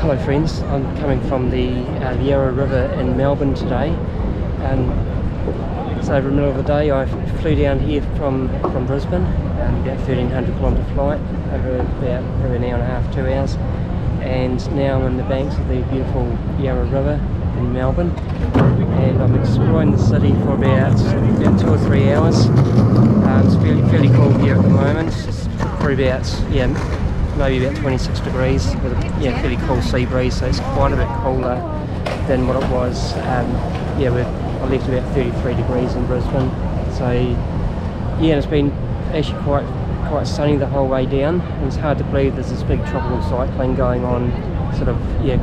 Hello friends, I'm coming from the Yarra River in Melbourne today. It's over the middle of the day. I flew down here from Brisbane, about 1300 kilometre flight, over about probably an hour and a half, 2 hours, and now I'm on the banks of the beautiful Yarra River in Melbourne, and I'm exploring the city for about 2 or 3 hours. It's fairly cool here at the moment. It's probably about, maybe about 26 degrees with a fairly cool sea breeze, so it's quite a bit cooler than what it was. I left about 33 degrees in Brisbane, so it's been actually quite sunny the whole way down, and it's hard to believe there's this big tropical cyclone going on sort of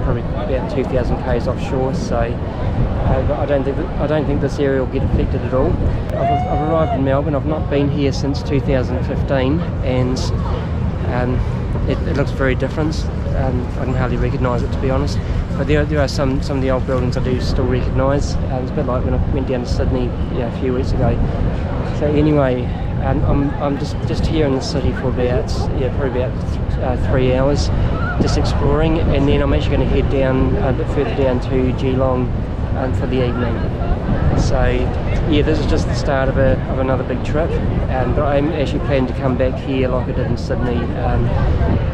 probably about 2,000 k's offshore, so I don't think this area will get affected at all. I've arrived in Melbourne. I've not been here since 2015, and it looks very different. I can hardly recognise it, to be honest, but there are some of the old buildings I do still recognise. It's a bit like when I went down to Sydney a few weeks ago. So anyway, I'm just here in the city for about probably about 3 hours, just exploring, and then I'm actually going to head down a bit further down to Geelong for the evening. So this is just the start of another big trip, but I'm actually planning to come back here like I did in Sydney,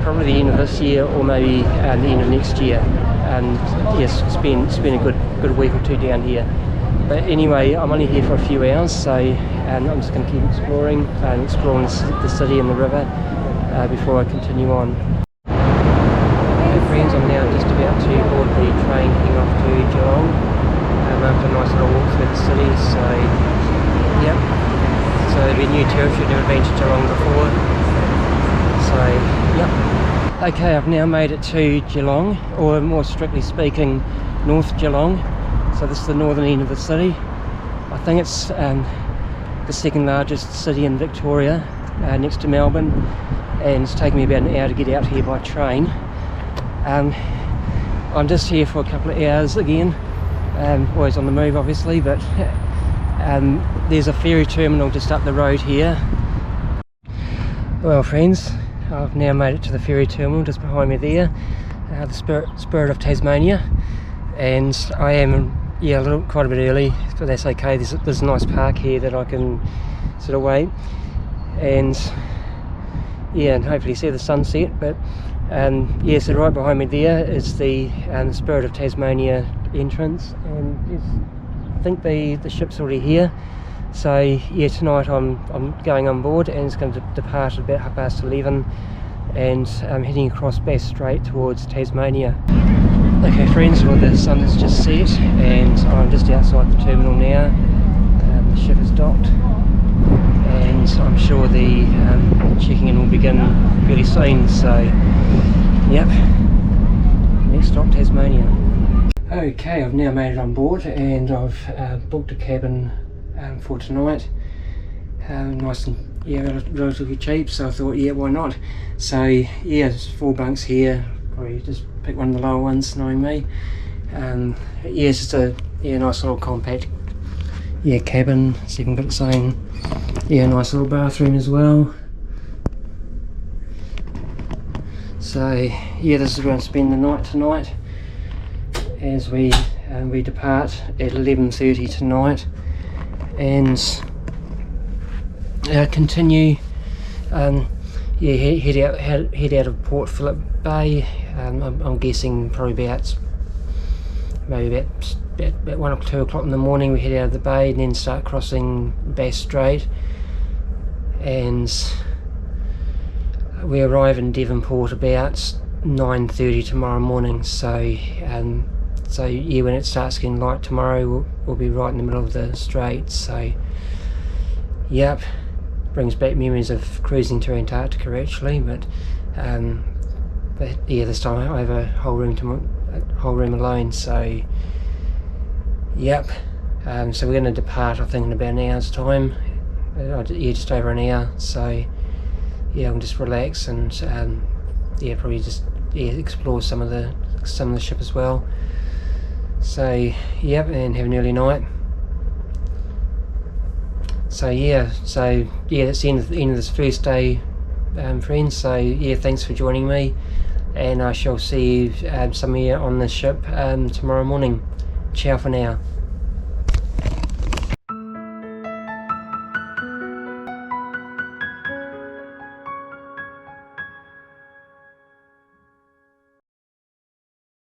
probably the end of this year or maybe the end of next year, and spend a good week or two down here. But anyway, I'm only here for a few hours, so I'm just going to keep exploring the city and the river before I continue on. Hey friends, I'm now just about to board the train heading off to Geelong. After a nice little walk through the city, so there'll be new territory, never been to Geelong before, so okay, I've now made it to Geelong, or more strictly speaking North Geelong. So this is the northern end of the city. I think it's the second largest city in Victoria, next to Melbourne, and it's taken me about an hour to get out here by train. I'm just here for a couple of hours again. Always on the move obviously, but there's a ferry terminal just up the road here. Well friends, I've now made it to the ferry terminal just behind me there, the Spirit of Tasmania, and I am quite a bit early, but that's okay. There's a nice park here that I can sort of wait and hopefully see the sunset. But so right behind me there is the Spirit of Tasmania entrance, and I think the ship's already here. So tonight I'm going on board, and it's going to depart at about 11:30, and I'm heading across Bass Strait towards Tasmania. Okay friends, well the sun has just set, and I'm just outside the terminal now. The ship is docked, and I'm sure the checking in will begin fairly soon. So next stop, Tasmania. Okay, I've now made it on board, and I've booked a cabin for tonight. Nice and relatively cheap, so I thought why not. So there's 4 bunks here. Probably just pick one of the lower ones, knowing me. It's just a nice little compact cabin. It's even got its own nice little bathroom as well. So this is where I'm spending the night tonight, as we depart at 11:30 tonight, and continue head out of Port Phillip Bay. I'm guessing probably about 1 or 2 o'clock in the morning we head out of the bay, and then start crossing Bass Strait, and we arrive in Devonport about 9:30 tomorrow morning. So when it starts getting light tomorrow, we'll be right in the middle of the strait. So brings back memories of cruising to Antarctica actually, but this time I have a whole room alone. So so we're going to depart I think in about an hour's time, just over an hour. So I'll just relax and probably just explore some of the ship as well. So and have an early night. So that's the end of this first day, friends. So thanks for joining me, and I shall see some of you on the ship tomorrow morning. Ciao for now.